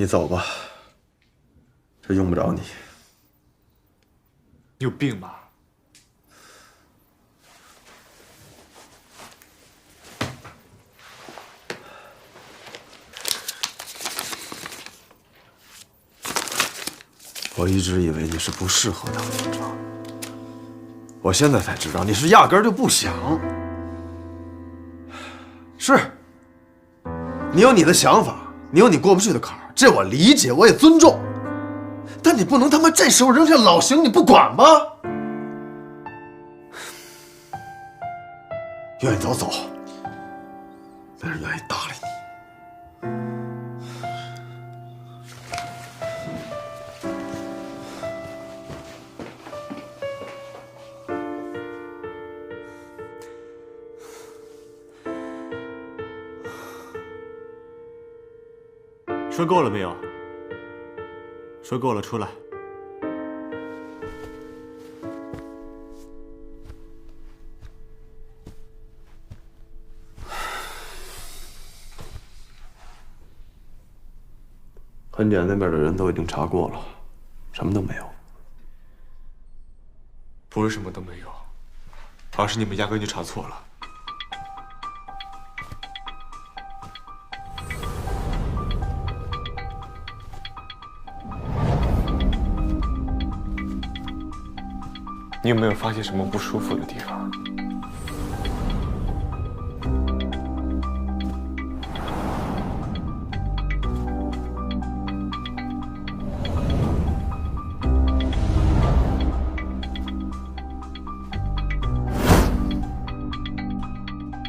你走吧，这用不着你。你有病吧？我一直以为你是不适合当警察，我现在才知道你是压根儿就不想。是，你有你的想法，你有你过不去的坎儿，这我理解，我也尊重。但你不能他妈这时候扔下老邢你不管吗？愿意走走，没人愿意搭理你。说够了没有？说够了，出来。痕检那边的人都已经查过了，什么都没有。不是什么都没有，而是你们压根就查错了。你有没有发现什么不舒服的地方？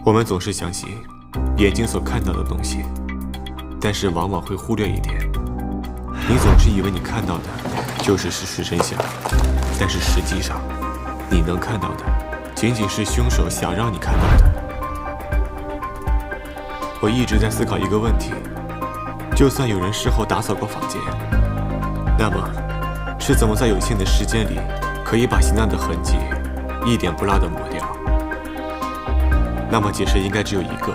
我们总是相信眼睛所看到的东西，但是往往会忽略一点。你总是以为你看到的就是事实真相，但是实际上，你能看到的仅仅是凶手想让你看到的。我一直在思考一个问题：就算有人事后打扫过房间，那么是怎么在有限的时间里可以把刑案的痕迹一点不落地抹掉？那么解释应该只有一个：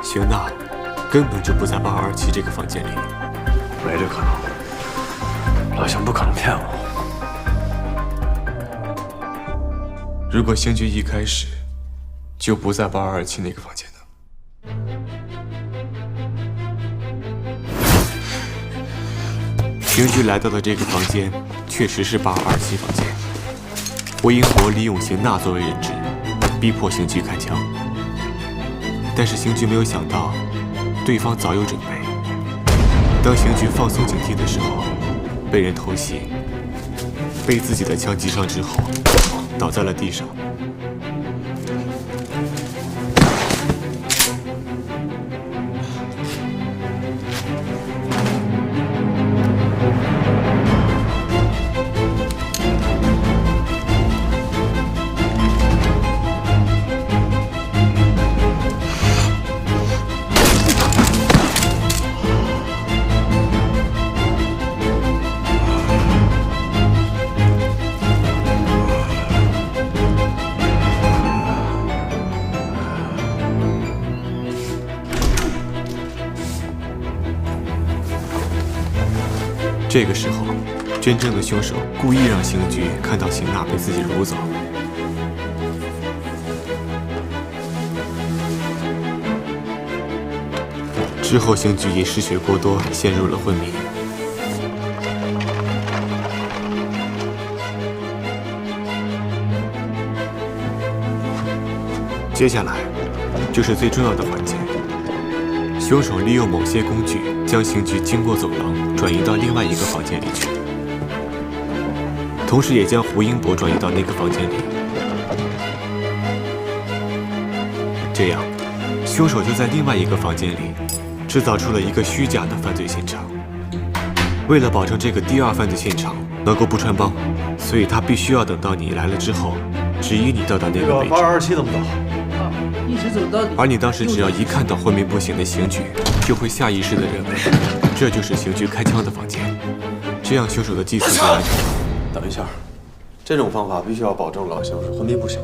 邢娜根本就不在8227这个房间里。没这可能，老邢不可能骗我。如果刑局一开始就不在8227那个房间呢？刑局来到的这个房间确实是8227房间。胡英博利用邢娜作为人质，逼迫刑局开枪。但是刑局没有想到，对方早有准备。当刑局放松警惕的时候，被人偷袭，被自己的枪击伤之后，倒在了地上。这个时候，真正的凶手故意让刑局看到邢娜被自己掳走。之后，刑局因失血过多陷入了昏迷。接下来就是最重要的环节。凶手利用某些工具将刑具经过走廊转移到另外一个房间里去，同时也将胡英博转移到那个房间里。这样，凶手就在另外一个房间里制造出了一个虚假的犯罪现场。为了保证这个第二犯罪现场能够不穿帮，所以他必须要等到你来了之后，指引你到达那个位置。8227怎么走？一直走到底。而你当时只要一看到昏迷不醒的刑具，就会下意识地认为这就是刑具开枪的房间，这样凶手的计策就完成了。等一下，这种方法必须要保证老邢是昏迷不醒，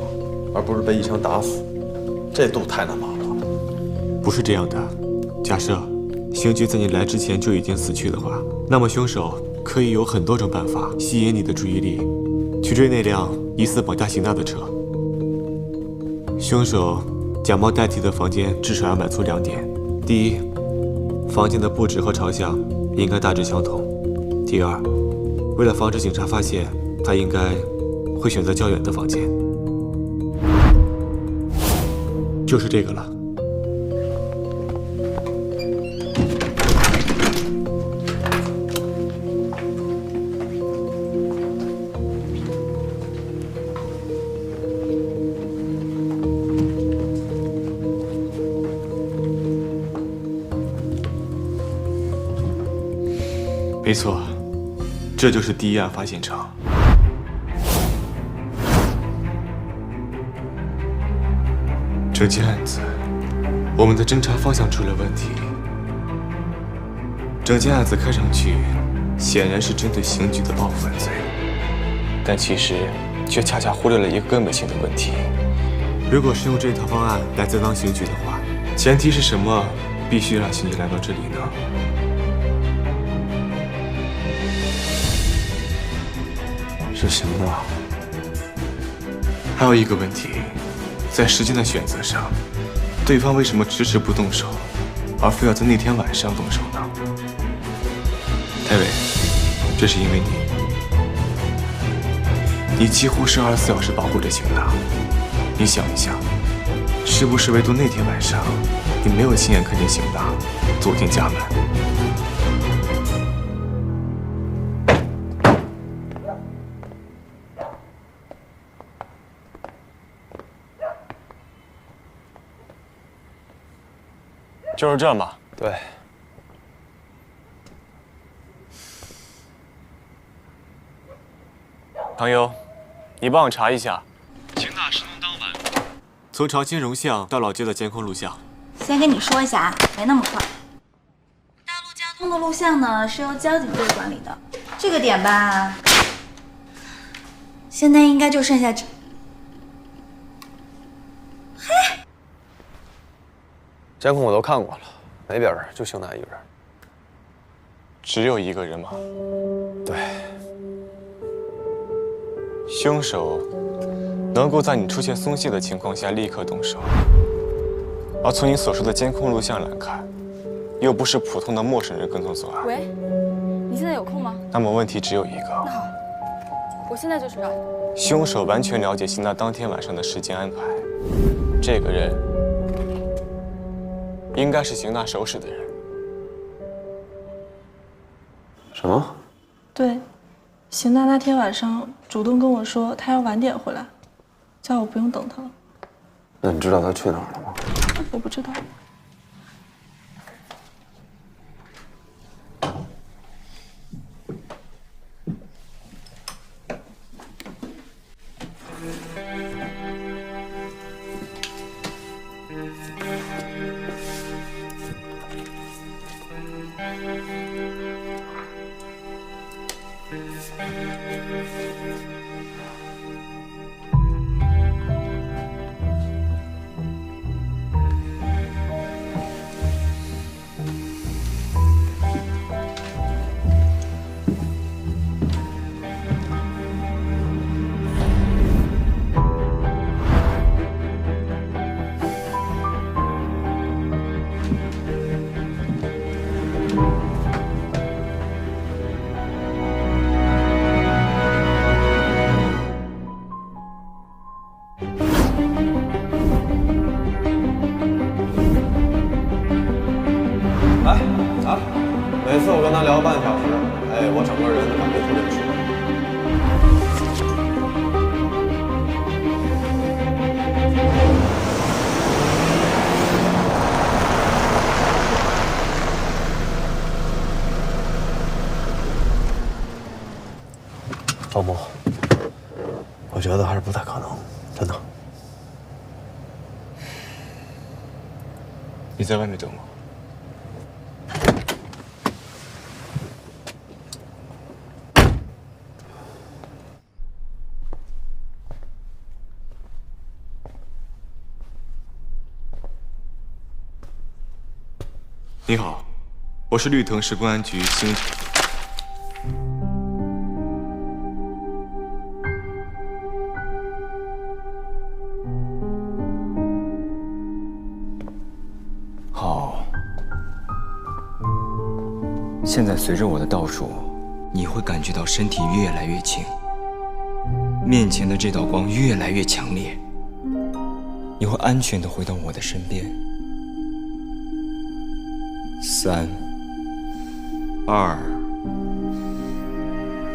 而不是被一枪打死，这都太难麻烦了。不是这样的，假设刑具在你来之前就已经死去的话，那么凶手可以有很多种办法吸引你的注意力，去追那辆疑似绑架邢娜的车。凶手假冒代替的房间至少要满足2点：第一，房间的布置和朝向应该大致相同；第二，为了防止警察发现，他应该会选择较远的房间。就是这个了。没错，这就是第一案发现场。这件案子，我们的侦查方向出了问题。整件案子看上去显然是针对刑具的报复犯罪，但其实却恰恰忽略了一个根本性的问题：如果是用这套方案来栽赃刑具的话，前提是什么必须让刑具来到这里呢？是邢娜。还有一个问题，在时间的选择上，对方为什么迟迟不动手，而非要在那天晚上动手呢？戴维，这是因为你几乎是24小时保护着邢娜。你想一想，是不是唯独那天晚上，你没有亲眼看见邢娜走进家门？就是这吗？对。唐优，你帮我查一下邢娜失踪当晚从长兴荣巷到老街的监控录像。先跟你说一下啊，没那么快。大陆交通的录像呢是由交警队管理的，这个点吧，现在应该就剩下这。监控我都看过了，没别人，就邢娜一个人。只有一个人吗？对。凶手能够在你出现松懈的情况下立刻动手，而从你所说的监控录像来看，又不是普通的陌生人跟踪作案。喂，你现在有空吗？那么问题只有一个。那好，我现在就去找你。凶手完全了解邢娜当天晚上的时间安排，这个人应该是邢娜熟识的人。什么？对，邢娜那天晚上主动跟我说她要晚点回来，叫我不用等她了。那你知道她去哪儿了吗？我不知道。每次我跟他聊半小时，我整个人感觉特别舒服。方木，我觉得还是不太可能，真的。你在外面等我。你好，我是绿藤市公安局刑。好，现在随着我的倒数，你会感觉到身体越来越轻，面前的这道光越来越强烈，你会安全地回到我的身边。3、2、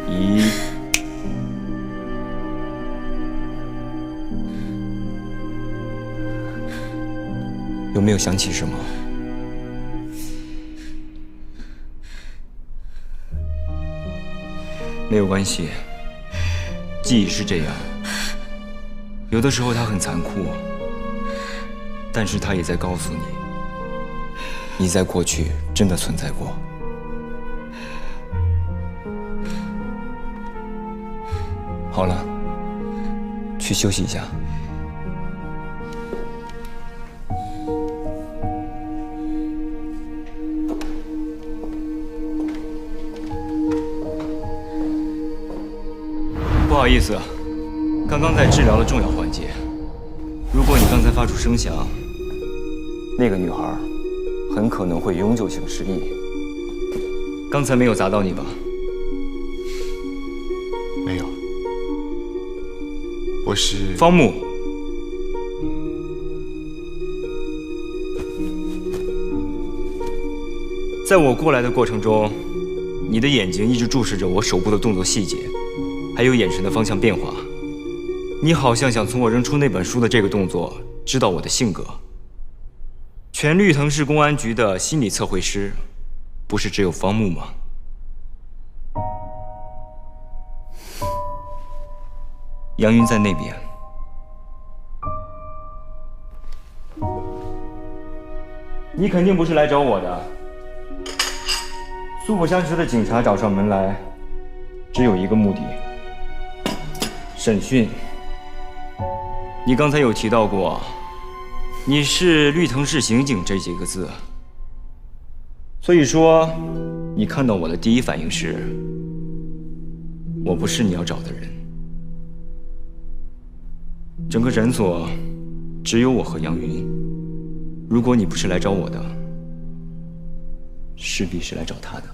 1。有没有想起什么？没有关系，记忆是这样，有的时候它很残酷，但是它也在告诉你，你在过去真的存在过。好了，去休息一下。不好意思，刚刚在治疗的重要环节，如果你刚才发出声响，那个女孩很可能会永久性失忆。刚才没有砸到你吧？没有，我是方木。在我过来的过程中，你的眼睛一直注视着我手部的动作细节，还有眼神的方向变化。你好像想从我扔出那本书的这个动作知道我的性格。全绿藤市公安局的心理测绘师，不是只有方木吗？杨云在那边。你肯定不是来找我的。素不相识的警察找上门来，只有一个目的：审讯。你刚才有提到过，你是绿藤市刑警这几个字，所以说，你看到我的第一反应是，我不是你要找的人。整个诊所只有我和杨云，如果你不是来找我的，势必是来找他的。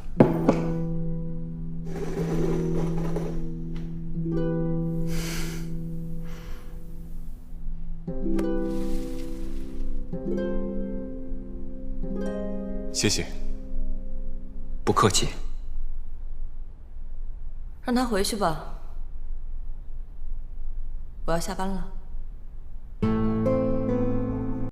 谢谢。不客气。让他回去吧，我要下班了。